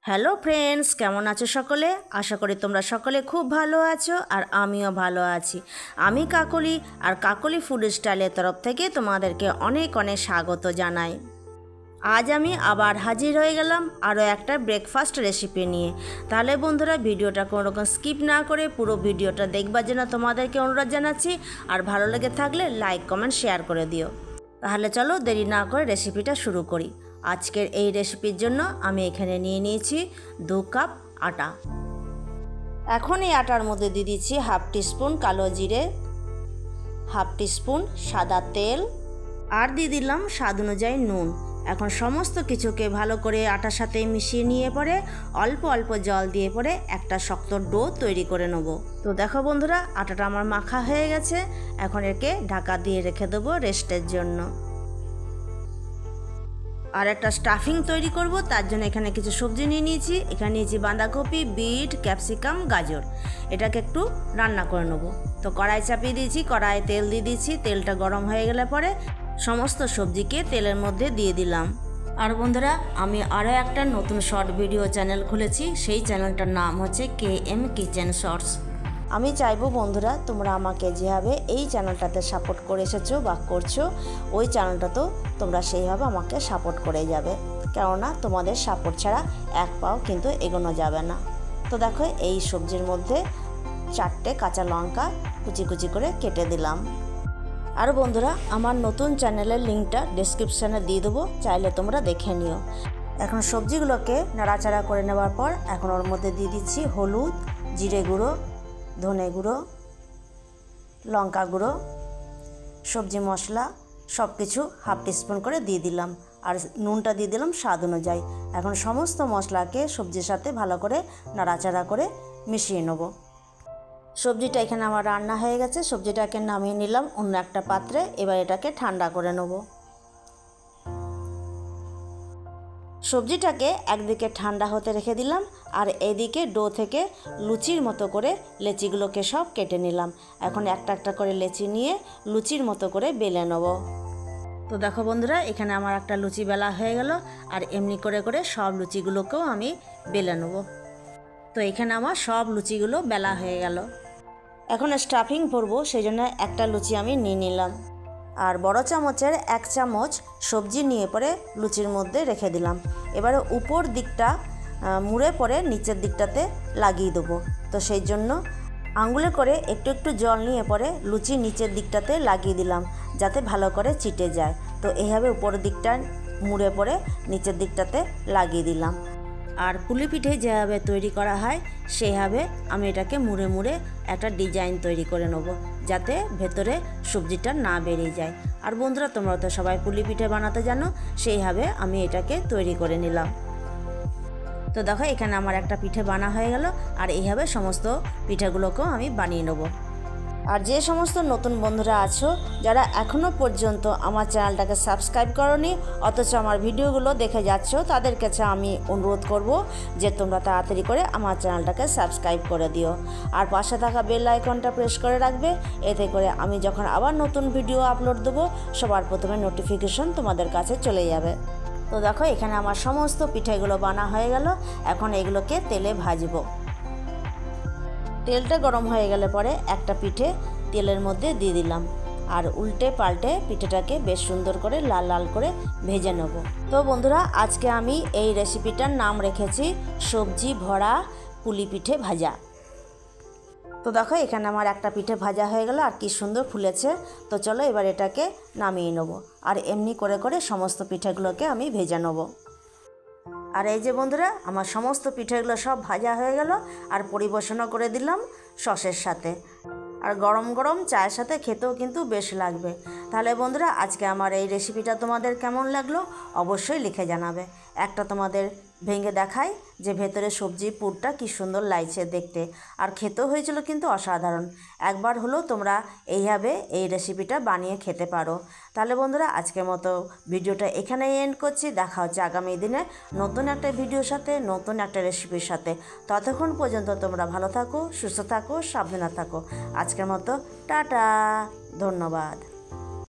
Hello friends, কেমন আছো সকলে? আশা করি তোমরা সকলে খুব ভালো আছো আর আমিও ভালো আছি। আমি কাকলি আর কাকলি ফুড স্টাইলের তরফ থেকে তোমাদেরকে অনেক অনেক স্বাগত জানাই। আজ আমি আবার হাজির হয়ে গেলাম আরও একটা ব্রেকফাস্ট রেসিপি নিয়ে। তাহলে বন্ধুরা, ভিডিওটা কোনো রকম স্কিপ না করে পুরো ভিডিওটা দেখবার জন্য তোমাদেরকে অনুরোধ জানাচ্ছি। আর ভালো লেগে থাকলে লাইক কমেন্ট শেয়ার করে দিও। তাহলে চলো দেরি না করে রেসিপিটা শুরু করি। আজকের এই রেসিপির জন্য আমি এখানে নিয়ে নিয়েছি 2 কাপ আটা। এখন এই আটার মধ্যে দিয়ে দিচ্ছি হাফ টিস্পুন কালো জিরে, হাফ টিস্পুন সাদা তেল আর দিয়ে দিলাম স্বাদ অনুযায়ী নুন। এখন সমস্ত কিছুকে ভালো করে আটার সাথে মিশিয়ে নিয়ে পরে অল্প অল্প জল দিয়ে পরে একটা শক্ত ডো তৈরি করে নেব। তো দেখো বন্ধুরা, আটাটা আমার মাখা হয়ে গেছে। এখন একে ঢাকা দিয়ে রেখে দেবো রেস্টের জন্য। আর একটা স্টাফিং তৈরি করব, তার জন্য এখানে কিছু সবজি নিয়ে নিয়েছি। এখানে নিয়েছি বাঁধাকপি, বিট, ক্যাপসিকাম, গাজর। এটাকে একটু রান্না করে নেব। তো কড়াই চাপিয়ে দিয়েছি, কড়াইয়ে তেল দিয়ে দিয়েছি। তেলটা গরম হয়ে গেলে পরে সমস্ত সবজিকে তেলের মধ্যে দিয়ে দিলাম। আর বন্ধুরা, আমি আরও একটা নতুন শর্ট ভিডিও চ্যানেল খুলেছি। সেই চ্যানেলটার নাম হচ্ছে KM কিচেন শর্টস। আমি চাইবো বন্ধুরা, তোমরা আমাকে যেভাবে এই চ্যানেলটাতে সাপোর্ট করে এসেছো বা করছো, ওই চ্যানেলটাতেও তোমরা সেইভাবে আমাকে সাপোর্ট করে যাবে। কেননা তোমাদের সাপোর্ট ছাড়া এক পাও কিন্তু এগোনো যাবে না। তো দেখো, এই সবজির মধ্যে 4টে কাঁচা লঙ্কা কুচি কুচি করে কেটে দিলাম। আর বন্ধুরা, আমার নতুন চ্যানেলের লিঙ্কটা ডেসক্রিপশানে দিয়ে দেবো, চাইলে তোমরা দেখে নিও। এখন সবজিগুলোকে নাড়াচাড়া করে নেওয়ার পর এখন ওর মধ্যে দিয়ে দিচ্ছি হলুদ, জিরে গুঁড়ো, ধনে গুঁড়ো, লঙ্কা গুঁড়ো, সবজি মশলা সব কিছু হাফ টিস্পুন করে দিয়ে দিলাম। আর নুনটা দিয়ে দিলাম স্বাদ অনুযায়ী। এখন সমস্ত মশলাকে সবজির সাথে ভালো করে নাড়াচাড়া করে মিশিয়ে নেব। সবজিটা এখানে আমার রান্না হয়ে গেছে। সবজিটাকে নামিয়ে নিলাম অন্য একটা পাত্রে। এবার এটাকে ঠান্ডা করে নেব। সবজিটাকে একদিকে ঠান্ডা হতে রেখে দিলাম আর এদিকে ডো থেকে লুচির মতো করে লেচিগুলোকে সব কেটে নিলাম। এখন একটা একটা করে লেচি নিয়ে লুচির মতো করে বেলে নেব। তো দেখো বন্ধুরা, এখানে আমার একটা লুচি বেলা হয়ে গেল। আর এমনি করে করে সব লুচিগুলোকেও আমি বেলে নেব। তো এখানে আমার সব লুচিগুলো বেলা হয়ে গেল। এখন স্টাফিং ভরবো, সেই জন্য একটা লুচি আমি নিয়ে নিলাম। আর বড় চামচের 1 চামচ সবজি নিয়ে পরে লুচির মধ্যে রেখে দিলাম। এবারে উপর দিকটা মুড়ে পরে নিচের দিকটাতে লাগিয়ে দেবো। তো সেই জন্য আঙুলে করে একটু একটু জল নিয়ে পরে লুচি নিচের দিকটাতে লাগিয়ে দিলাম, যাতে ভালো করে চিটে যায়। তো এইভাবে উপরের দিকটা মুড়ে পরে নিচের দিকটাতে লাগিয়ে দিলাম। আর পুলি পিঠে যেভাবে তৈরি করা হয় সেইভাবে আমি এটাকে মুড়ে মুড়ে একটা ডিজাইন তৈরি করে নেব, যাতে ভেতরে সবজিটা না বেরিয়ে যায়। আর বন্ধুরা, তোমরা তো সবাই পুলি পিঠে বানাতে জানো, সেইভাবে আমি এটাকে তৈরি করে নিলাম। তো দেখো, এখানে আমার একটা পিঠে বানা হয়ে গেল। আর এইভাবে সমস্ত পিঠেগুলোকেও আমি বানিয়ে নেব। আর যে সমস্ত নতুন বন্ধুরা আছো, যারা এখনও পর্যন্ত আমার চ্যানেলটাকে সাবস্ক্রাইব করোনি অথচ আমার ভিডিওগুলো দেখে যাচ্ছ, তাদের কাছে আমি অনুরোধ করব যে তোমরা তাড়াতাড়ি করে আমার চ্যানেলটাকে সাবস্ক্রাইব করে দিও। আর পাশে থাকা বেল আইকনটা প্রেস করে রাখবে, এতে করে আমি যখন আবার নতুন ভিডিও আপলোড দেবো সবার প্রথমে নোটিফিকেশন তোমাদের কাছে চলে যাবে। তো দেখো, এখানে আমার সমস্ত পিঠেগুলো বানা হয়ে গেল। এখন এগুলোকে তেলে ভাজবো। তেলটা গরম হয়ে গেলে পরে একটা পিঠে তেলের মধ্যে দিয়ে দিলাম। আর উল্টে পাল্টে পিঠেটাকে বেশ সুন্দর করে লাল লাল করে ভেজে নেব। তো বন্ধুরা, আজকে আমি এই রেসিপিটার নাম রেখেছি সবজি ভরা পুলি পিঠে ভাজা। তো দেখো, এখানে আমার একটা পিঠে ভাজা হয়ে গেল আর কি সুন্দর ফুলেছে। তো চলো এবার এটাকে নামিয়ে নেব। আর এমনি করে করে সমস্ত পিঠেগুলোকে আমি ভেজে নেব। আর এই যে বন্ধুরা, আমার সমস্ত পিঠেগুলো সব ভাজা হয়ে গেল আর পরিবেশনও করে দিলাম সসের সাথে। আর গরম গরম চায়ের সাথে খেতেও কিন্তু বেশ লাগবে। তাহলে বন্ধুরা, আজকে আমার এই রেসিপিটা তোমাদের কেমন লাগলো অবশ্যই লিখে জানাবে। একটা তোমাদের ভেঙে দেখাই যে ভেতরে সবজি পুরটা কি সুন্দর লাগছে দেখতে, আর খেতেও হয়েছিল কিন্তু অসাধারণ। একবার হলেও তোমরা এইভাবে এই রেসিপিটা বানিয়ে খেতে পারো। তাহলে বন্ধুরা, আজকের মতো ভিডিওটা এখানেই এন্ড করছি। দেখা হচ্ছে আগামী দিনে নতুন একটা ভিডিওর সাথে, নতুন একটা রেসিপির সাথে। ততক্ষণ পর্যন্ত তোমরা ভালো থাকো, সুস্থ থাকো, সাবধানে থাকো। আজকের মতো টাটা, ধন্যবাদ।